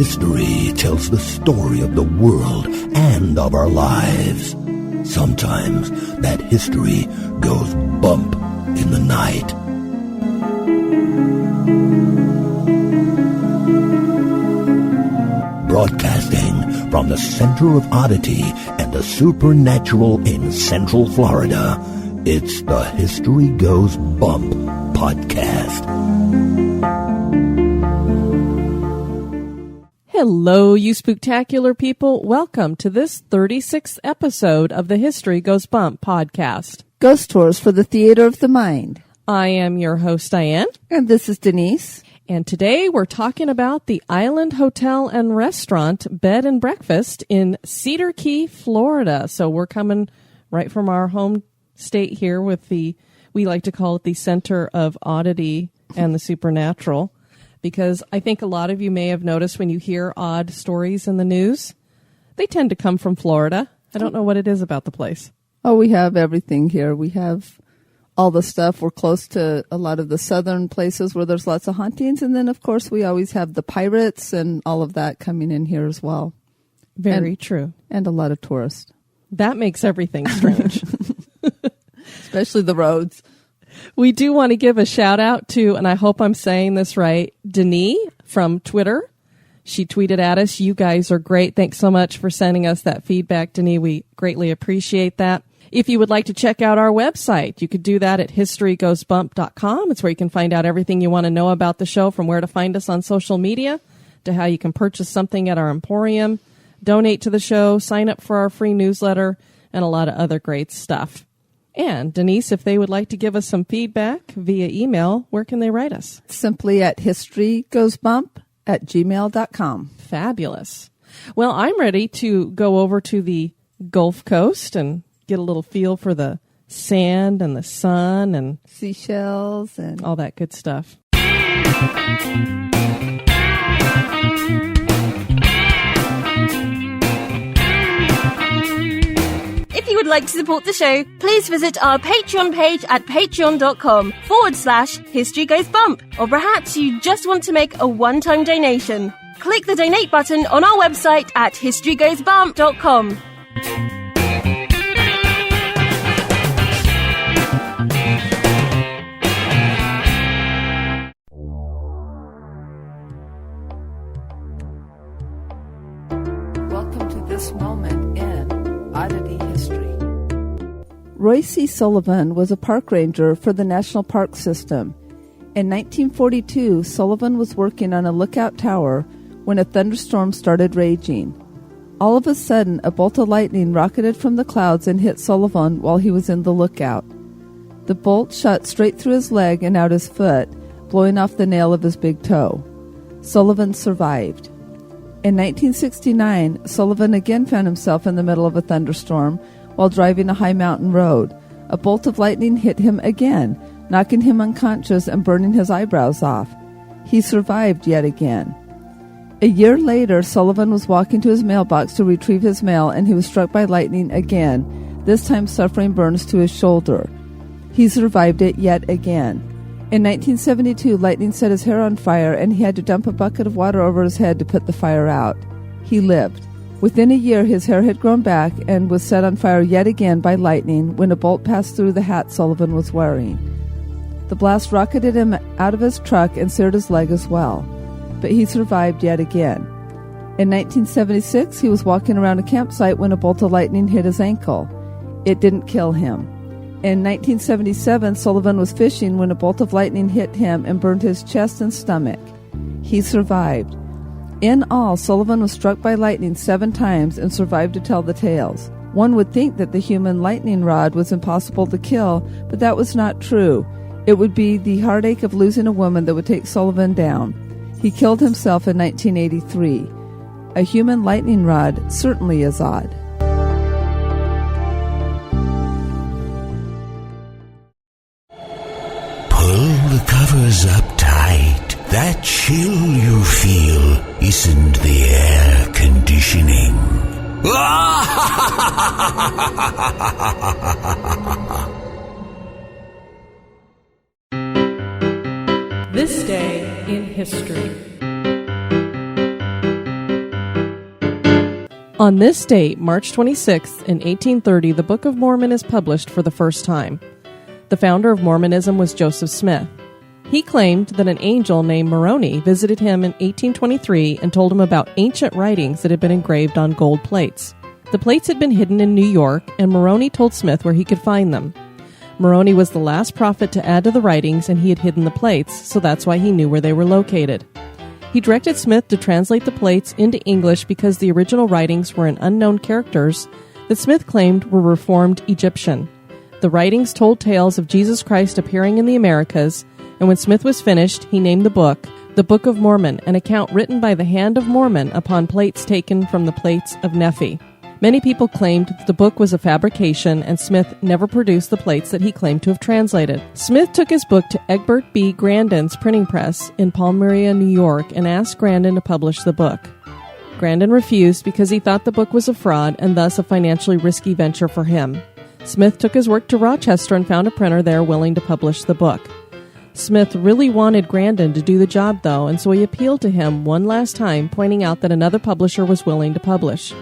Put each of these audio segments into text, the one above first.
History tells the story of the world and of our lives. Sometimes that history goes bump in the night. Broadcasting from the center of oddity and the supernatural in Central Florida, it's the History Goes Bump podcast. Hello, you spooktacular people. Welcome to this 36th episode of the History Goes Bump podcast. Ghost Tours for the Theater of the Mind. I am your host, Diane. And this is Denise. And today we're talking about the Island Hotel and Restaurant Bed and Breakfast in Cedar Key, Florida. So we're coming right from our home state here with we like to call it the center of oddity and the supernatural. Because I think a lot of you may have noticed when you hear odd stories in the news, they tend to come from Florida. I don't know what it is about the place. Oh, we have everything here. We have all the stuff. We're close to a lot of the southern places where there's lots of hauntings. And then, of course, we always have the pirates and all of that coming in here as well. Very true. And a lot of tourists. That makes everything strange. Especially the roads. We do want to give a shout out to, and I hope I'm saying this right, Denis from Twitter. She tweeted at us, "You guys are great. Thanks so much for sending us that feedback, Denis. We greatly appreciate that." If you would like to check out our website, you could do that at historygoesbump.com. It's where you can find out everything you want to know about the show, from where to find us on social media to how you can purchase something at our emporium, donate to the show, sign up for our free newsletter, and a lot of other great stuff. And Denise, if they would like to give us some feedback via email, where can they write us? Simply at historygoesbump@gmail.com. Fabulous. Well, I'm ready to go over to the Gulf Coast and get a little feel for the sand and the sun and seashells and all that good stuff. If you would like to support the show, please visit our Patreon page at patreon.com/History Goes Bump. Or perhaps you just want to make a one-time donation. Click the donate button on our website at historygoesbump.com. Welcome to this moment in Oddity history. Roy C. Sullivan was a park ranger for the National Park System. In 1942, Sullivan was working on a lookout tower when a thunderstorm started raging. All of a sudden, a bolt of lightning rocketed from the clouds and hit Sullivan while he was in the lookout. The bolt shot straight through his leg and out his foot, blowing off the nail of his big toe. Sullivan survived. In 1969, Sullivan again found himself in the middle of a thunderstorm while driving a high mountain road. A bolt of lightning hit him again, knocking him unconscious and burning his eyebrows off. He survived yet again. A year later, Sullivan was walking to his mailbox to retrieve his mail, and he was struck by lightning again, this time suffering burns to his shoulder. He survived it yet again. In 1972, lightning set his hair on fire, and he had to dump a bucket of water over his head to put the fire out. He lived. Within a year, his hair had grown back and was set on fire yet again by lightning when a bolt passed through the hat Sullivan was wearing. The blast rocketed him out of his truck and seared his leg as well. But he survived yet again. In 1976, he was walking around a campsite when a bolt of lightning hit his ankle. It didn't kill him. In 1977, Sullivan was fishing when a bolt of lightning hit him and burned his chest and stomach. He survived. In all, Sullivan was struck by lightning 7 times and survived to tell the tales. One would think that the human lightning rod was impossible to kill, but that was not true. It would be the heartache of losing a woman that would take Sullivan down. He killed himself in 1983. A human lightning rod certainly is odd. Pull the covers up tight. That chill you feel isn't the air conditioning. This day in history. On this date, March 26th, in 1830, the Book of Mormon is published for the first time. The founder of Mormonism was Joseph Smith. He claimed that an angel named Moroni visited him in 1823 and told him about ancient writings that had been engraved on gold plates. The plates had been hidden in New York, and Moroni told Smith where he could find them. Moroni was the last prophet to add to the writings, and he had hidden the plates, so that's why he knew where they were located. He directed Smith to translate the plates into English because the original writings were in unknown characters that Smith claimed were Reformed Egyptian. The writings told tales of Jesus Christ appearing in the Americas, and when Smith was finished, he named the book The Book of Mormon, an account written by the hand of Mormon upon plates taken from the plates of Nephi. Many people claimed that the book was a fabrication, and Smith never produced the plates that he claimed to have translated. Smith took his book to Egbert B. Grandin's printing press in Palmyra, New York, and asked Grandin to publish the book. Grandin refused because he thought the book was a fraud and thus a financially risky venture for him. Smith took his work to Rochester and found a printer there willing to publish the book. Smith really wanted Grandin to do the job, though, and so he appealed to him one last time, pointing out that another publisher was willing to publish.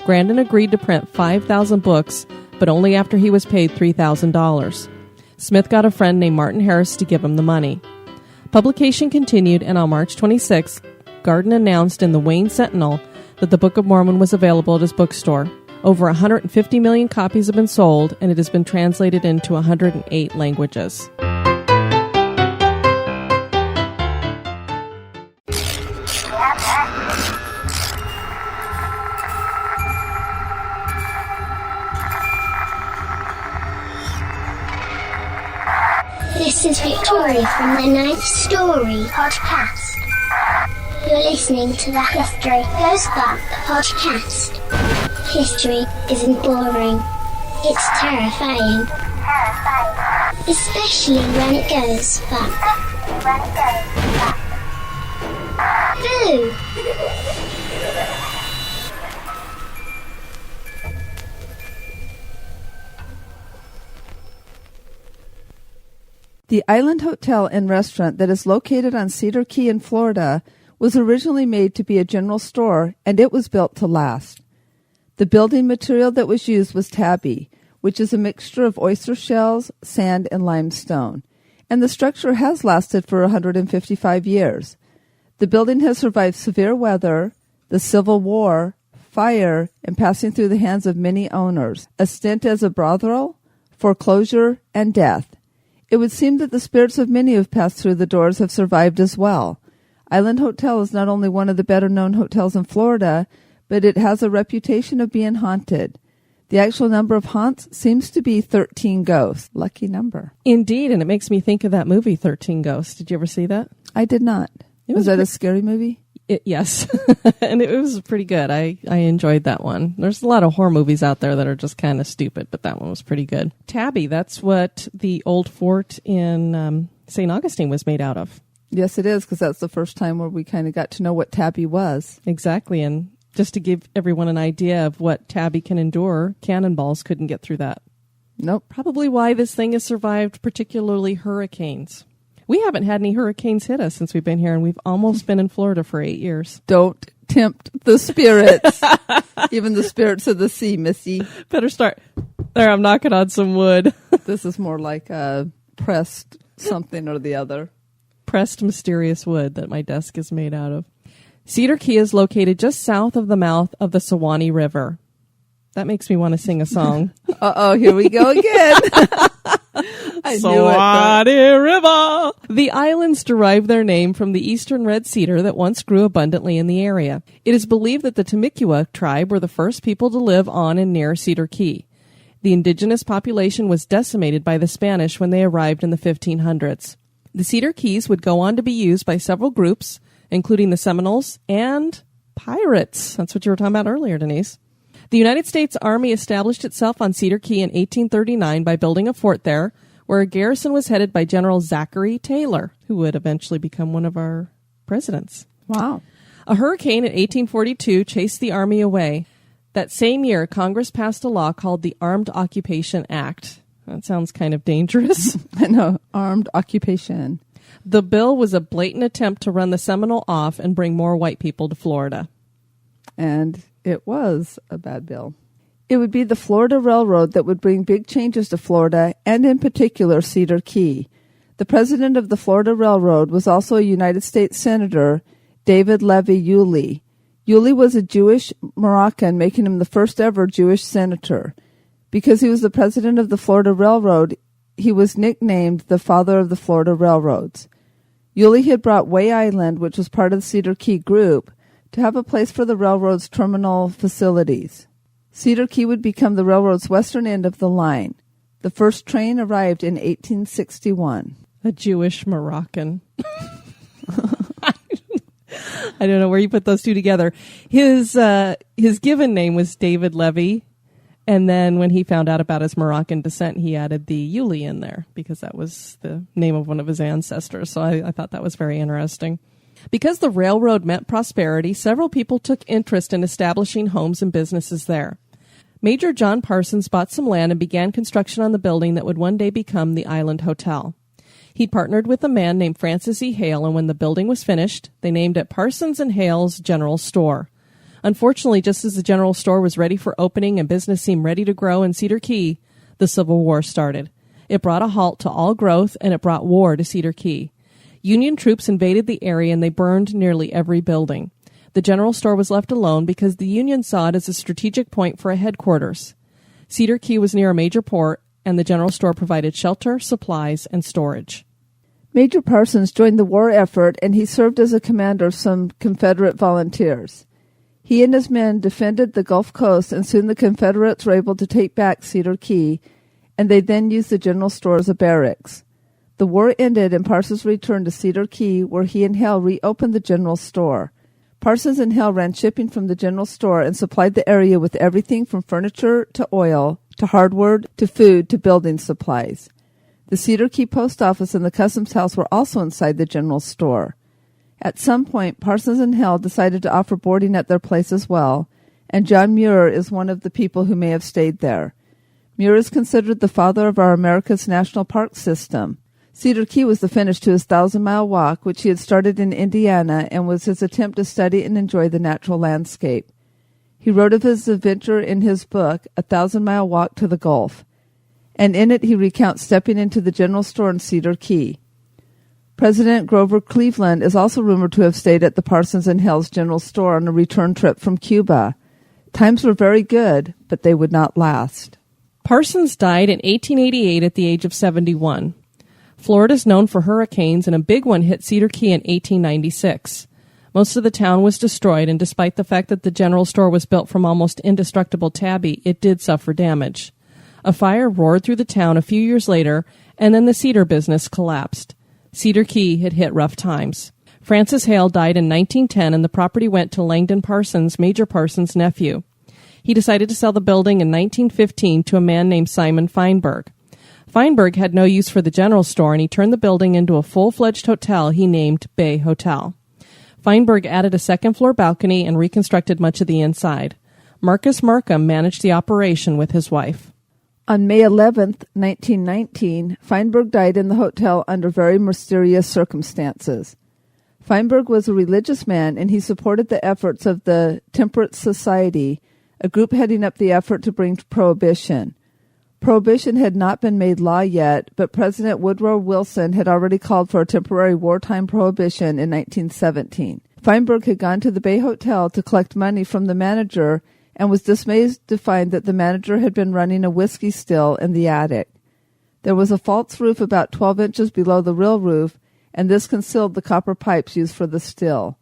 Grandin agreed to print 5,000 books, but only after he was paid $3,000. Smith got a friend named Martin Harris to give him the money. Publication continued, and on March 26th, Grandin announced in the Wayne Sentinel that the Book of Mormon was available at his bookstore. Over 150 million copies have been sold, and it has been translated into 108 languages. This is Victoria from the Ninth Story podcast. You're listening to the History Goes Bump podcast. History isn't boring. It's terrifying. Especially when it goes bump. Boo! The Island Hotel and Restaurant that is located on Cedar Key in Florida was originally made to be a general store, and it was built to last. The building material that was used was Tabby, which is a mixture of oyster shells, sand, and limestone, and the structure has lasted for 155 years. The building has survived severe weather, the Civil War, fire, and passing through the hands of many owners, a stint as a brothel, foreclosure, and death. It would seem that the spirits of many who have passed through the doors have survived as well. Island Hotel is not only one of the better-known hotels in Florida, but it has a reputation of being haunted. The actual number of haunts seems to be 13 ghosts. Lucky number. Indeed, and it makes me think of that movie, 13 Ghosts. Did you ever see that? I did not. Was that a scary movie? Yes, and it was pretty good. I enjoyed that one. There's a lot of horror movies out there that are just kind of stupid, but that one was pretty good. Tabby, that's what the old fort in St. Augustine was made out of. Yes, it is, because that's the first time where we kind of got to know what Tabby was. Exactly, and just to give everyone an idea of what Tabby can endure, cannonballs couldn't get through that. Nope. Probably why this thing has survived, particularly hurricanes. We haven't had any hurricanes hit us since we've been here, and we've almost been in Florida for 8 years. Don't tempt the spirits. Even the spirits of the sea, Missy. Better start. There, I'm knocking on some wood. This is more like a pressed something or the other. Pressed mysterious wood that my desk is made out of. Cedar Key is located just south of the mouth of the Suwannee River. That makes me want to sing a song. Uh-oh, here we go again. Suwannee River. The islands derive their name from the eastern red cedar that once grew abundantly in the area. It is believed that the Temecula tribe were the first people to live on and near Cedar Key. The indigenous population was decimated by the Spanish when they arrived in the 1500s. The Cedar Keys would go on to be used by several groups, including the Seminoles and pirates. That's what you were talking about earlier, Denise. The United States Army established itself on Cedar Key in 1839 by building a fort there, where a garrison was headed by General Zachary Taylor, who would eventually become one of our presidents. Wow. A hurricane in 1842 chased the Army away. That same year, Congress passed a law called the Armed Occupation Act. That sounds kind of dangerous. I know, armed occupation. The bill was a blatant attempt to run the Seminole off and bring more white people to Florida. And It was a bad bill. It would be the Florida Railroad that would bring big changes to Florida, and in particular Cedar Key. The president of the Florida Railroad was also a United States Senator, David Levy Yulee. Yulee was a Jewish Moroccan, making him the first ever Jewish senator. Because he was the president of the Florida Railroad, he was nicknamed the father of the Florida Railroads. Yulee had brought Way Island, which was part of the Cedar Key group, to have a place for the railroad's terminal facilities. Cedar Key would become the railroad's western end of the line. The first train arrived in 1861. A Jewish Moroccan. I don't know where you put those two together. His given name was David Levy, and then when he found out about his Moroccan descent, he added the Yulee in there because that was the name of one of his ancestors. So I thought that was very interesting. Because the railroad meant prosperity, several people took interest in establishing homes and businesses there. Major John Parsons bought some land and began construction on the building that would one day become the Island Hotel. He partnered with a man named Francis E. Hale, and when the building was finished, they named it Parsons and Hale's General Store. Unfortunately, just as the general store was ready for opening and business seemed ready to grow in Cedar Key, the Civil War started. It brought a halt to all growth, and it brought war to Cedar Key. Union troops invaded the area, and they burned nearly every building. The general store was left alone because the Union saw it as a strategic point for a headquarters. Cedar Key was near a major port, and the general store provided shelter, supplies, and storage. Major Parsons joined the war effort, and he served as a commander of some Confederate volunteers. He and his men defended the Gulf Coast, and soon the Confederates were able to take back Cedar Key, and they then used the general store as a barracks. The war ended, and Parsons returned to Cedar Key, where he and Hale reopened the general store. Parsons and Hale ran shipping from the general store and supplied the area with everything from furniture to oil to hardware to food to building supplies. The Cedar Key post office and the customs house were also inside the general store. At some point, Parsons and Hale decided to offer boarding at their place as well, and John Muir is one of the people who may have stayed there. Muir is considered the father of our America's national park system. Cedar Key was the finish to his 1,000-mile walk, which he had started in Indiana, and was his attempt to study and enjoy the natural landscape. He wrote of his adventure in his book, A 1,000-Mile Walk to the Gulf, and in it he recounts stepping into the general store in Cedar Key. President Grover Cleveland is also rumored to have stayed at the Parsons and Hale's general store on a return trip from Cuba. Times were very good, but they would not last. Parsons died in 1888 at the age of 71. Florida is known for hurricanes, and a big one hit Cedar Key in 1896. Most of the town was destroyed, and despite the fact that the general store was built from almost indestructible tabby, it did suffer damage. A fire roared through the town a few years later, and then the cedar business collapsed. Cedar Key had hit rough times. Francis Hale died in 1910, and the property went to Langdon Parsons, Major Parsons' nephew. He decided to sell the building in 1915 to a man named Simon Feinberg. Feinberg had no use for the general store, and he turned the building into a full-fledged hotel he named Bay Hotel. Feinberg added a second-floor balcony and reconstructed much of the inside. Marcus Markham managed the operation with his wife. On May 11, 1919, Feinberg died in the hotel under very mysterious circumstances. Feinberg was a religious man, and he supported the efforts of the Temperance Society, a group heading up the effort to bring prohibition. Prohibition had not been made law yet, but President Woodrow Wilson had already called for a temporary wartime prohibition in 1917. Feinberg had gone to the Bay Hotel to collect money from the manager and was dismayed to find that the manager had been running a whiskey still in the attic. There was a false roof about 12 inches below the real roof, and this concealed the copper pipes used for the still.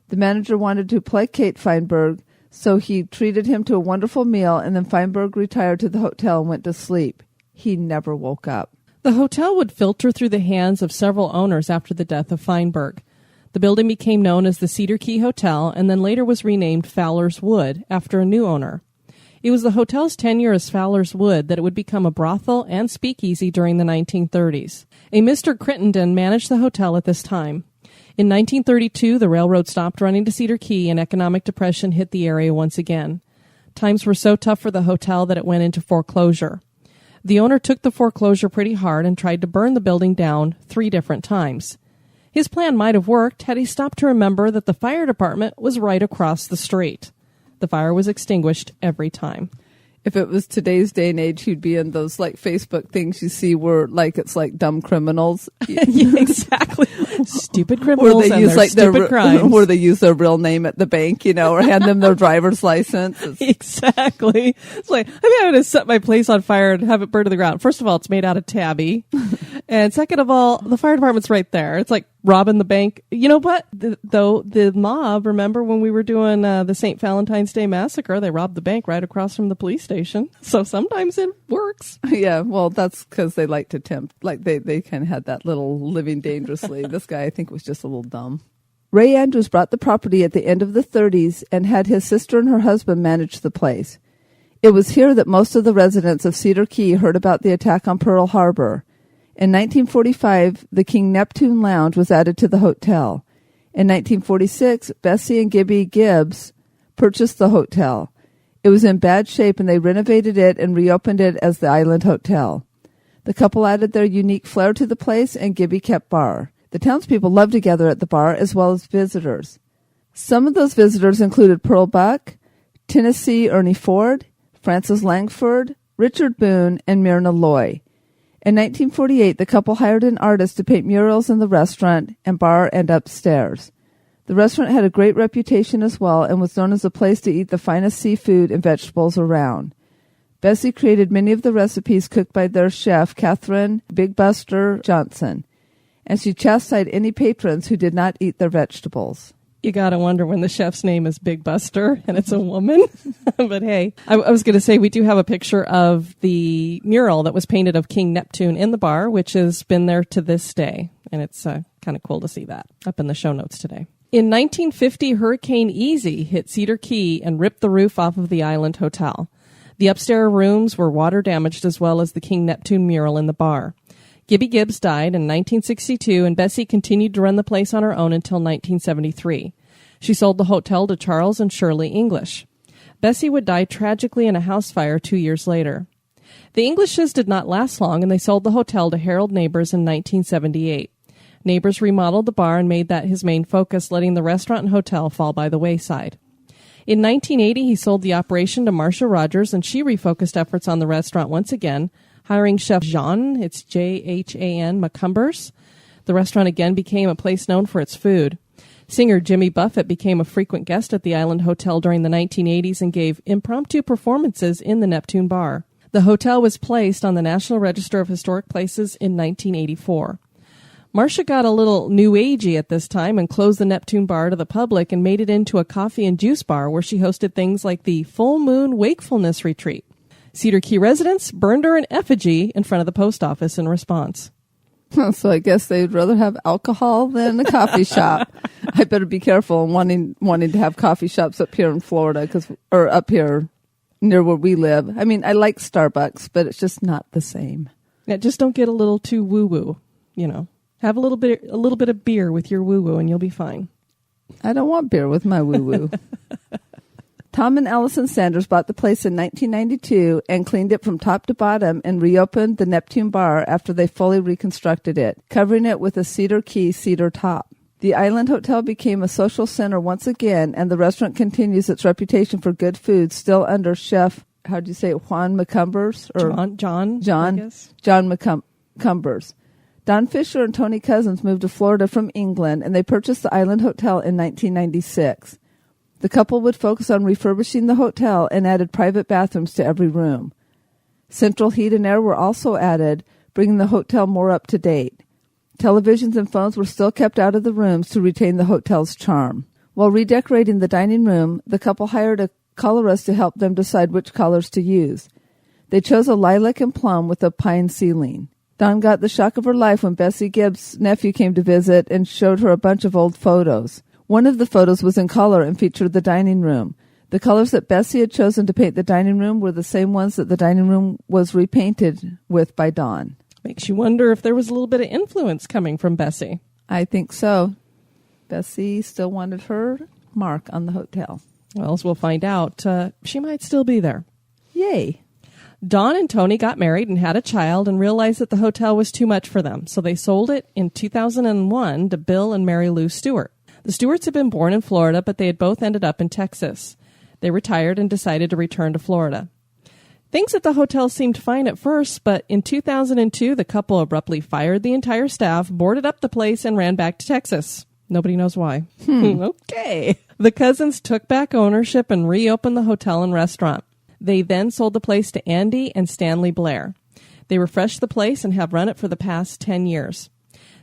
The manager wanted to placate Feinberg, so he treated him to a wonderful meal, and then Feinberg retired to the hotel and went to sleep. He never woke up. The hotel would filter through the hands of several owners after the death of Feinberg. The building became known as the Cedar Key Hotel, and then later was renamed Fowler's Wood after a new owner. It was the hotel's tenure as Fowler's Wood that it would become a brothel and speakeasy during the 1930s. A Mr. Crittenden managed the hotel at this time. In 1932, the railroad stopped running to Cedar Key, and economic depression hit the area once again. Times were so tough for the hotel that it went into foreclosure. The owner took the foreclosure pretty hard and tried to burn the building down 3 different times. His plan might have worked had he stopped to remember that the fire department was right across the street. The fire was extinguished every time. If it was today's day and age, he'd be in those like Facebook things you see where like it's like dumb criminals. Yeah, exactly. Stupid criminals Or they and use their like stupid crimes. where they use their real name at the bank, or hand them their driver's license. Exactly. It's like, I'm going to set my place on fire and have it burn to the ground. First of all, it's made out of Tabby. And second of all, the fire department's right there. It's like robbing the bank. You know what? The mob, remember when we were doing the St. Valentine's Day Massacre, they robbed the bank right across from the police station. So sometimes it works. Yeah, well, that's because they like to tempt. Like they kind of had that little living dangerously. This guy, I think, was just a little dumb. Ray Andrews bought the property at the end of the 30s and had his sister and her husband manage the place. It was here that most of the residents of Cedar Key heard about the attack on Pearl Harbor. In 1945, the King Neptune Lounge was added to the hotel. In 1946, Bessie and Gibby Gibbs purchased the hotel. It was in bad shape, and they renovated it and reopened it as the Island Hotel. The couple added their unique flair to the place, and Gibby kept bar. The townspeople loved to gather at the bar, as well as visitors. Some of those visitors included Pearl Buck, Tennessee Ernie Ford, Francis Langford, Richard Boone, and Myrna Loy. In 1948, the couple hired an artist to paint murals in the restaurant and bar and upstairs. The restaurant had a great reputation as well and was known as a place to eat the finest seafood and vegetables around. Bessie created many of the recipes cooked by their chef, Catherine Big Buster Johnson, and she chastised any patrons who did not eat their vegetables. You got to wonder when the chef's name is Big Buster and it's a woman. But hey, I was going to say we do have a picture of the mural that was painted of King Neptune in the bar, which has been there to this day. And it's kind of cool to see that up in the show notes today. In 1950, Hurricane Easy hit Cedar Key and ripped the roof off of the Island Hotel. The upstairs rooms were water damaged as well as the King Neptune mural in the bar. Gibby Gibbs died in 1962, and Bessie continued to run the place on her own until 1973. She sold the hotel to Charles and Shirley English. Bessie would die tragically in a house fire 2 years later. The Englishes did not last long, and they sold the hotel to Harold Neighbors in 1978. Neighbors remodeled the bar and made that his main focus, letting the restaurant and hotel fall by the wayside. In 1980, he sold the operation to Marcia Rogers, and she refocused efforts on the restaurant once again, hiring Chef Jean, it's J-H-A-N, McCumbers. The restaurant again became a place known for its food. Singer Jimmy Buffett became a frequent guest at the Island Hotel during the 1980s and gave impromptu performances in the Neptune Bar. The hotel was placed on the National Register of Historic Places in 1984. Marcia got a little new agey at this time and closed the Neptune Bar to the public and made it into a coffee and juice bar where she hosted things like the Full Moon Wakefulness Retreat. Cedar Key residents burned her in effigy in front of the post office in response. So I guess they'd rather have alcohol than a coffee shop. I better be careful wanting to have coffee shops up here in Florida, or up here near where we live. I mean, I like Starbucks, but it's just not the same. Yeah, just don't get a little too woo-woo, Have a little bit of beer with your woo-woo and you'll be fine. I don't want beer with my woo-woo. Tom and Allison Sanders bought the place in 1992 and cleaned it from top to bottom and reopened the Neptune Bar after they fully reconstructed it, covering it with a Cedar Key cedar top. The Island Hotel became a social center once again, and the restaurant continues its reputation for good food, still under Chef, how'd you say it, Juan McCumbers? John McCumbers. Don Fisher and Tony Cousins moved to Florida from England, and they purchased the Island Hotel in 1996. The couple would focus on refurbishing the hotel and added private bathrooms to every room. Central heat and air were also added, bringing the hotel more up to date. Televisions and phones were still kept out of the rooms to retain the hotel's charm. While redecorating the dining room, the couple hired a colorist to help them decide which colors to use. They chose a lilac and plum with a pine ceiling. Dawn got the shock of her life when Bessie Gibbs' nephew came to visit and showed her a bunch of old photos. One of the photos was in color and featured the dining room. The colors that Bessie had chosen to paint the dining room were the same ones that the dining room was repainted with by Dawn. Makes you wonder if there was a little bit of influence coming from Bessie. I think so. Bessie still wanted her mark on the hotel. Well, as we'll find out, she might still be there. Yay. Dawn and Tony got married and had a child and realized that the hotel was too much for them, so they sold it in 2001 to Bill and Mary Lou Stewart. The Stewarts had been born in Florida, but they had both ended up in Texas. They retired and decided to return to Florida. Things at the hotel seemed fine at first, but in 2002, the couple abruptly fired the entire staff, boarded up the place, and ran back to Texas. Nobody knows why. Okay. The cousins took back ownership and reopened the hotel and restaurant. They then sold the place to Andy and Stanley Blair. They refreshed the place and have run it for the past 10 years.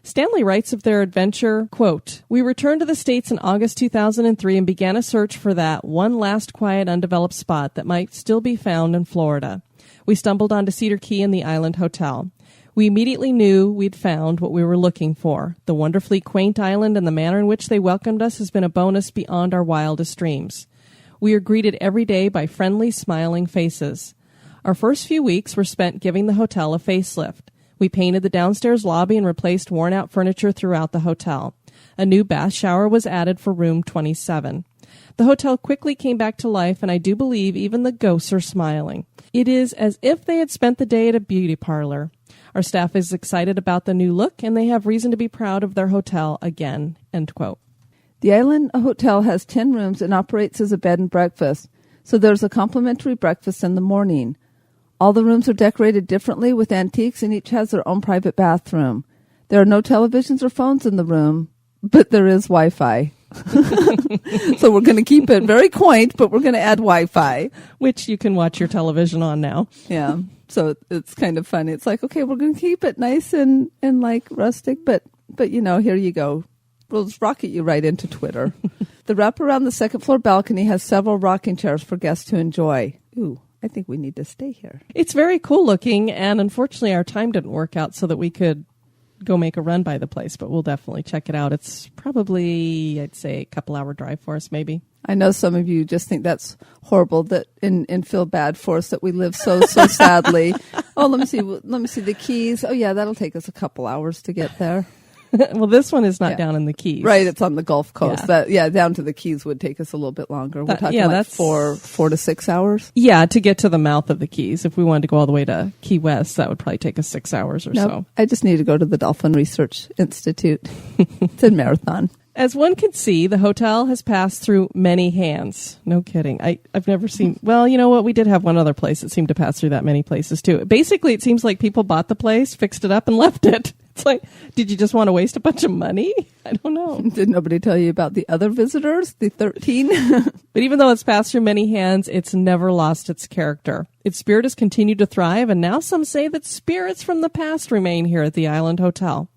Stanley writes of their adventure, quote, "We returned to the States in August 2003 and began a search for that one last quiet, undeveloped spot that might still be found in Florida. We stumbled onto Cedar Key and the Island Hotel. We immediately knew we'd found what we were looking for. The wonderfully quaint island and the manner in which they welcomed us has been a bonus beyond our wildest dreams. We are greeted every day by friendly, smiling faces. Our first few weeks were spent giving the hotel a facelift. We painted the downstairs lobby and replaced worn-out furniture throughout the hotel. A new bath shower was added for room 27. The hotel quickly came back to life, and I do believe even the ghosts are smiling. It is as if they had spent the day at a beauty parlor. Our staff is excited about the new look, and they have reason to be proud of their hotel again." End quote. The Island Hotel has 10 rooms and operates as a bed and breakfast, so there's a complimentary breakfast in the morning. All the rooms are decorated differently with antiques, and each has their own private bathroom. There are no televisions or phones in the room, but there is Wi-Fi. So we're going to keep it very quaint, but we're going to add Wi-Fi. Which you can watch your television on now. Yeah. So it's kind of funny. It's like, okay, we're going to keep it nice and like rustic, but you know, here you go. We'll just rocket you right into Twitter. The wrap around the second floor balcony has several rocking chairs for guests to enjoy. Ooh, I think we need to stay here. It's very cool looking, and unfortunately our time didn't work out so that we could go make a run by the place, but we'll definitely check it out. It's probably, I'd say, a couple-hour drive for us, maybe. I know some of you just think that's horrible that and feel bad for us that we live so sadly. Oh, let me see the Keys. Oh, yeah, that'll take us a couple hours to get there. Well, this one is not down in the Keys. Right, it's on the Gulf Coast. Yeah. Down to the Keys would take us a little bit longer. We're talking that's 4 to 6 hours. Yeah, to get to the mouth of the Keys. If we wanted to go all the way to Key West, that would probably take us 6 hours or so. I just need to go to the Dolphin Research Institute. It's in Marathon. As one can see, the hotel has passed through many hands. No kidding. I've never seen... Well, you know what? We did have one other place that seemed to pass through that many places, too. Basically, it seems like people bought the place, fixed it up, and left it. It's like, did you just want to waste a bunch of money? I don't know. Did nobody tell you about the other visitors, the 13? But even though it's passed through many hands, it's never lost its character. Its spirit has continued to thrive, and now some say that spirits from the past remain here at the Island Hotel.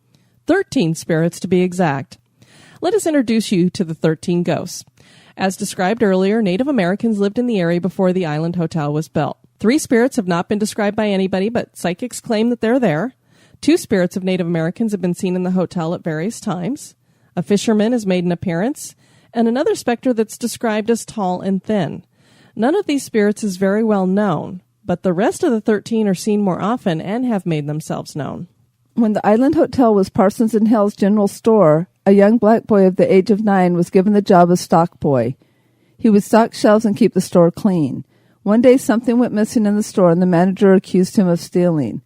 13 spirits, to be exact. Let us introduce you to the 13 ghosts. As described earlier, Native Americans lived in the area before the Island Hotel was built. 3 spirits have not been described by anybody, but psychics claim that they're there. 2 spirits of Native Americans have been seen in the hotel at various times. A fisherman has made an appearance, and another specter that's described as tall and thin. None of these spirits is very well known, but the rest of the 13 are seen more often and have made themselves known. When the Island Hotel was Parsons & Hill's general store, a young black boy of the age of 9 was given the job of stock boy. He would stock shelves and keep the store clean. One day something went missing in the store, and the manager accused him of stealing.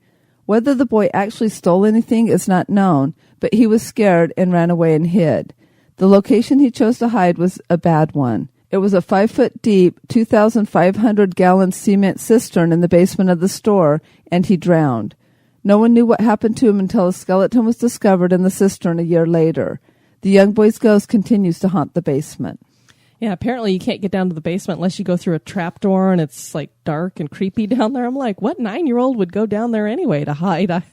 Whether the boy actually stole anything is not known, but he was scared and ran away and hid. The location he chose to hide was a bad one. It was a 5-foot-deep, 2,500-gallon cement cistern in the basement of the store, and he drowned. No one knew what happened to him until a skeleton was discovered in the cistern a year later. The young boy's ghost continues to haunt the basement. Yeah, apparently you can't get down to the basement unless you go through a trapdoor, and it's like dark and creepy down there. I'm like, what 9-year-old would go down there anyway to hide?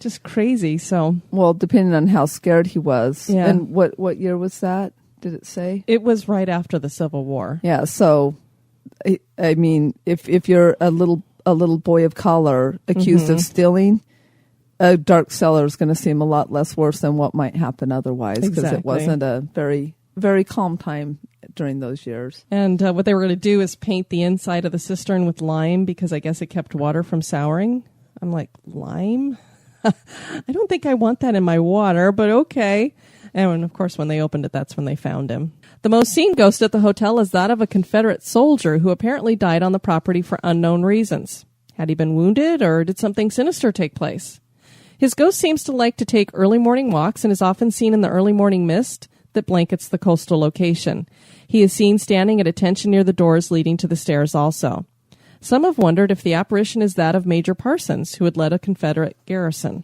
Just crazy. So, well, depending on how scared he was. Yeah. And what year was that? Did it say? It was right after the Civil War. Yeah. So, I mean, if you're a little boy of color accused of stealing, a dark cellar is going to seem a lot less worse than what might happen otherwise, because it wasn't a very, very calm time during those years. And what they were going to do is paint the inside of the cistern with lime, because I guess it kept water from souring. I'm like, lime? I don't think I want that in my water, but okay. And of course, when they opened it, that's when they found him. The most seen ghost at the hotel is that of a Confederate soldier who apparently died on the property for unknown reasons. Had he been wounded, or did something sinister take place? His ghost seems to like to take early morning walks and is often seen in the early morning mist, that blankets the coastal location. He is seen standing at attention near the doors leading to the stairs also. Some have wondered if the apparition is that of Major Parsons, who had led a Confederate garrison.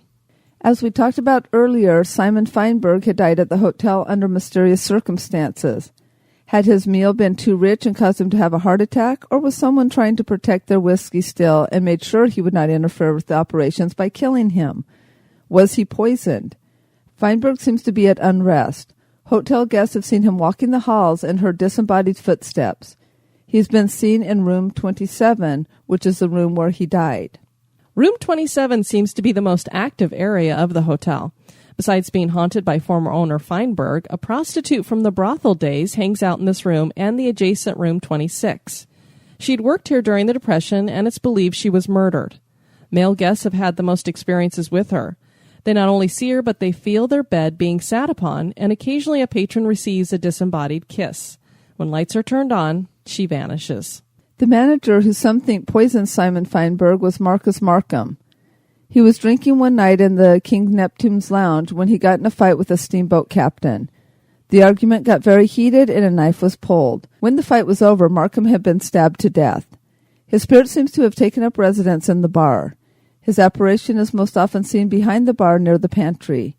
As we talked about earlier, Simon Feinberg had died at the hotel under mysterious circumstances. Had his meal been too rich and caused him to have a heart attack, or was someone trying to protect their whiskey still and made sure he would not interfere with the operations by killing him? Was he poisoned? Feinberg seems to be at unrest. Hotel guests have seen him walking the halls and heard disembodied footsteps. He's been seen in room 27, which is the room where he died. Room 27 seems to be the most active area of the hotel. Besides being haunted by former owner Feinberg, a prostitute from the brothel days hangs out in this room and the adjacent room 26. She'd worked here during the Depression, and it's believed she was murdered. Male guests have had the most experiences with her. They not only see her, but they feel their bed being sat upon, and occasionally a patron receives a disembodied kiss. When lights are turned on, she vanishes. The manager, who some think poisoned Simon Feinberg, was Marcus Markham. He was drinking one night in the King Neptune's lounge when he got in a fight with a steamboat captain. The argument got very heated and a knife was pulled. When the fight was over, Markham had been stabbed to death. His spirit seems to have taken up residence in the bar. His apparition is most often seen behind the bar near the pantry.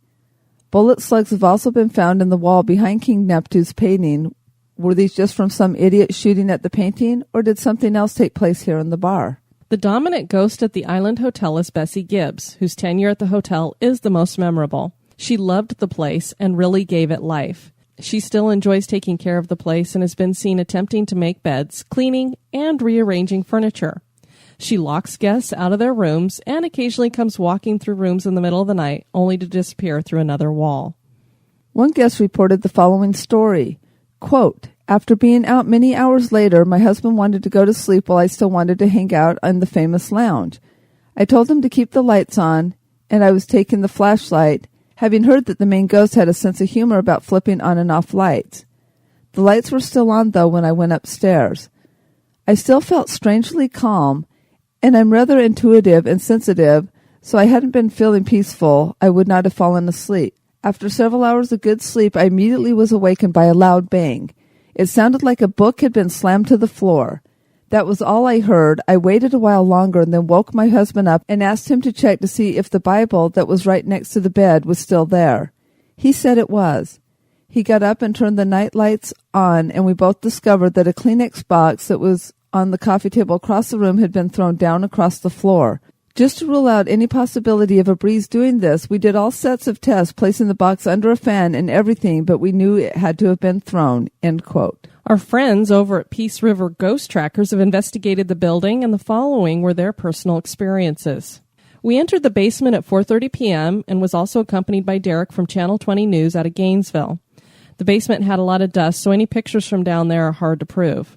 Bullet slugs have also been found in the wall behind King Neptune's painting. Were these just from some idiot shooting at the painting, or did something else take place here in the bar? The dominant ghost at the Island Hotel is Bessie Gibbs, whose tenure at the hotel is the most memorable. She loved the place and really gave it life. She still enjoys taking care of the place and has been seen attempting to make beds, cleaning, and rearranging furniture. She locks guests out of their rooms and occasionally comes walking through rooms in the middle of the night, only to disappear through another wall. One guest reported the following story. Quote, "After being out many hours later, my husband wanted to go to sleep while I still wanted to hang out in the famous lounge. I told him to keep the lights on, and I was taking the flashlight, having heard that the main ghost had a sense of humor about flipping on and off lights. The lights were still on, though, when I went upstairs. I still felt strangely calm, and I'm rather intuitive and sensitive, so I hadn't been feeling peaceful. I would not have fallen asleep. After several hours of good sleep, I immediately was awakened by a loud bang. It sounded like a book had been slammed to the floor. That was all I heard. I waited a while longer and then woke my husband up and asked him to check to see if the Bible that was right next to the bed was still there. He said it was. He got up and turned the night lights on, and we both discovered that a Kleenex box that was on the coffee table across the room had been thrown down across the floor. Just to rule out any possibility of a breeze doing this, we did all sets of tests, placing the box under a fan and everything, but we knew it had to have been thrown." End quote. Our friends over at Peace River Ghost Trackers have investigated the building, and the following were their personal experiences. We entered the basement at 4:30 p.m. and was also accompanied by Derek from Channel 20 News out of Gainesville. The basement had a lot of dust, so any pictures from down there are hard to prove.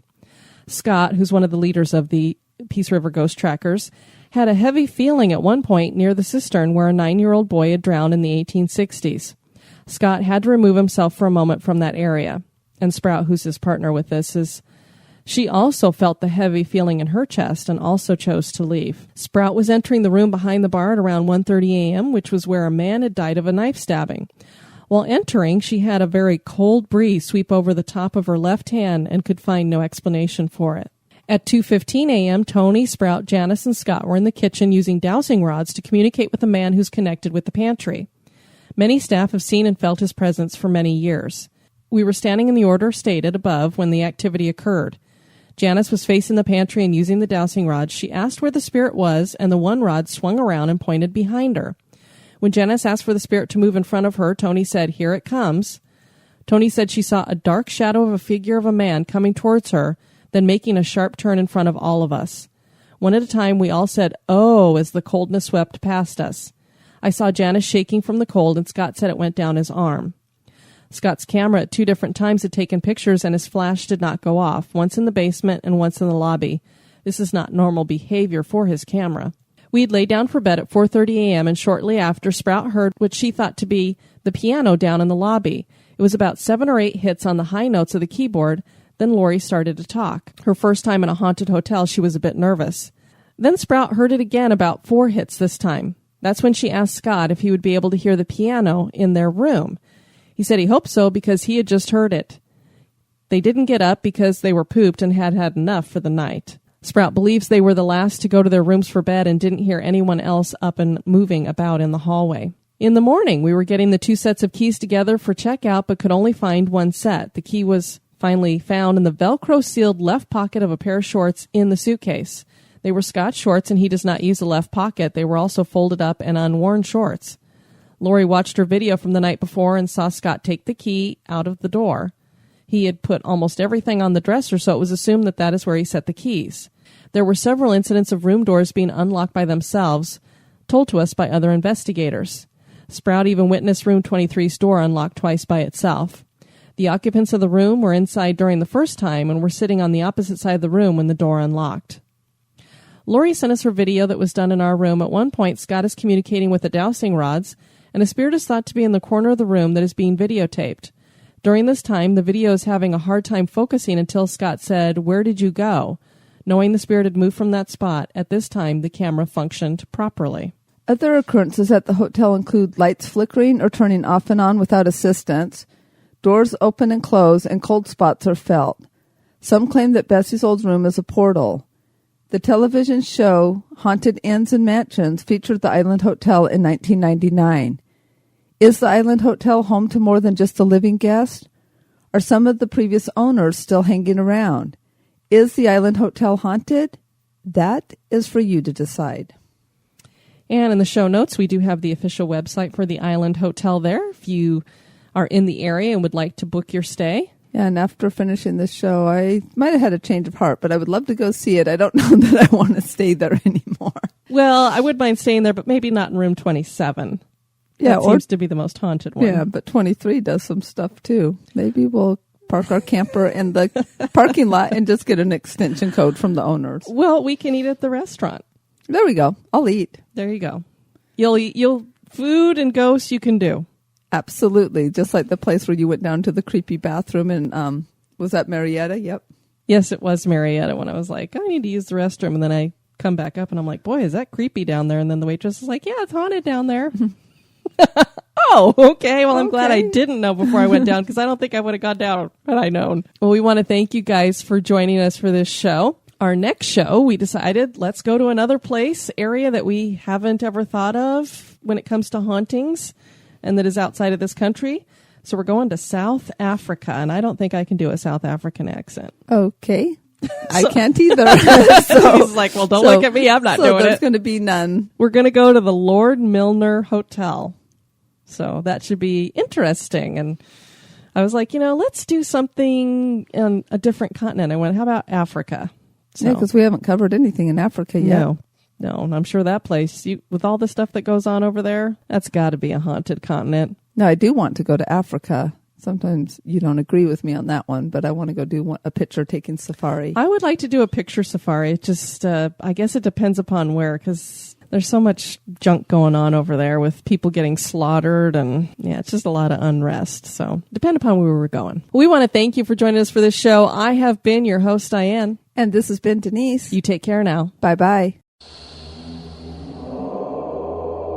Scott, who's one of the leaders of the Peace River Ghost Trackers, had a heavy feeling at one point near the cistern where a 9-year-old boy had drowned in the 1860s. Scott had to remove himself for a moment from that area. And Sprout, who's his partner with this, she also felt the heavy feeling in her chest and also chose to leave. Sprout was entering the room behind the bar at around 1:30 a.m., which was where a man had died of a knife stabbing. While entering, she had a very cold breeze sweep over the top of her left hand and could find no explanation for it. At 2:15 a.m., Tony, Sprout, Janice, and Scott were in the kitchen using dowsing rods to communicate with a man who's connected with the pantry. Many staff have seen and felt his presence for many years. We were standing in the order stated above when the activity occurred. Janice was facing the pantry and using the dowsing rod. She asked where the spirit was, and the one rod swung around and pointed behind her. When Janice asked for the spirit to move in front of her, Tony said, "Here it comes." Tony said she saw a dark shadow of a figure of a man coming towards her, then making a sharp turn in front of all of us. One at a time, we all said, "Oh," as the coldness swept past us. I saw Janice shaking from the cold, and Scott said it went down his arm. Scott's camera at 2 different times had taken pictures, and his flash did not go off, once in the basement and once in the lobby. This is not normal behavior for his camera. We had laid down for bed at 4:30 a.m., and shortly after, Sprout heard what she thought to be the piano down in the lobby. It was about 7 or 8 hits on the high notes of the keyboard. Then Lori started to talk. Her first time in a haunted hotel, she was a bit nervous. Then Sprout heard it again, about 4 hits this time. That's when she asked Scott if he would be able to hear the piano in their room. He said he hoped so because he had just heard it. They didn't get up because they were pooped and had had enough for the night. Sprout believes they were the last to go to their rooms for bed and didn't hear anyone else up and moving about in the hallway. In the morning, we were getting the 2 sets of keys together for checkout, but could only find 1 set. The key was finally found in the Velcro-sealed left pocket of a pair of shorts in the suitcase. They were Scott's shorts, and he does not use the left pocket. They were also folded up and unworn shorts. Lori watched her video from the night before and saw Scott take the key out of the door. He had put almost everything on the dresser, so it was assumed that that is where he set the keys. There were several incidents of room doors being unlocked by themselves, told to us by other investigators. Sprout even witnessed room 23's door unlocked twice by itself. The occupants of the room were inside during the first time and were sitting on the opposite side of the room when the door unlocked. Lori sent us her video that was done in our room. At one point, Scott is communicating with the dowsing rods, and a spirit is thought to be in the corner of the room that is being videotaped. During this time, the video is having a hard time focusing until Scott said, "Where did you go?" Knowing the spirit had moved from that spot, at this time, the camera functioned properly. Other occurrences at the hotel include lights flickering or turning off and on without assistance, doors open and close, and cold spots are felt. Some claim that Bessie's old room is a portal. The television show Haunted Inns and Mansions featured the Island Hotel in 1999. Is the Island Hotel home to more than just a living guest? Are some of the previous owners still hanging around? Is the Island Hotel haunted? That is for you to decide. And in the show notes, we do have the official website for the Island Hotel there if you are in the area and would like to book your stay. Yeah, and after finishing this show, I might have had a change of heart, but I would love to go see it. I don't know that I want to stay there anymore. Well, I would mind staying there, but maybe not in room 27. Yeah, that seems to be the most haunted one. Yeah, but 23 does some stuff too. Maybe we'll park our camper in the parking lot and just get an extension code from the owners. Well, we can eat at the restaurant. There we go. I'll eat. There you go. You'll food and ghosts you can do. Absolutely. Just like the place where you went down to the creepy bathroom and was that Marietta? Yep. Yes, it was Marietta when I was like, I need to use the restroom. And then I come back up and I'm like, boy, is that creepy down there? And then the waitress is like, yeah, it's haunted down there. Oh, okay. Well, I'm glad I didn't know before I went down because I don't think I would have gone down had I known. Well, we want to thank you guys for joining us for this show. Our next show, we decided let's go to another area that we haven't ever thought of when it comes to hauntings and that is outside of this country. So we're going to South Africa, and I don't think I can do a South African accent. Okay. I can't either. He's like, well, don't look at me. I'm not doing it. There's going to be none. We're going to go to the Lord Milner Hotel. So that should be interesting. And I was like, let's do something on a different continent. I went, how about Africa? So, yeah, because we haven't covered anything in Africa yet. No, and I'm sure that place, with all the stuff that goes on over there, that's got to be a haunted continent. No, I do want to go to Africa. Sometimes you don't agree with me on that one, but I want to go do a picture-taking safari. I would like to do a picture safari. Just, I guess it depends upon where, because there's so much junk going on over there with people getting slaughtered, and it's just a lot of unrest. So, depend upon where we're going. We want to thank you for joining us for this show. I have been your host, Diane. And this has been Denise. You take care now. Bye-bye.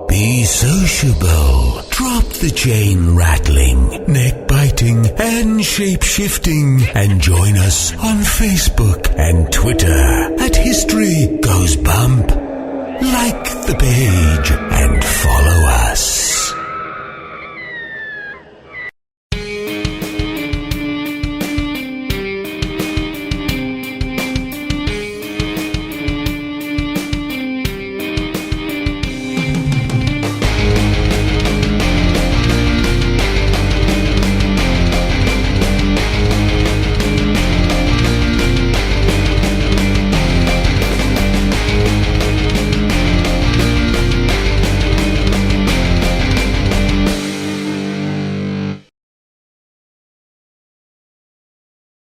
Be sociable. Drop the chain rattling, neck biting, and shape shifting, and join us on Facebook and Twitter at History Goes Bump. Like the page and follow us.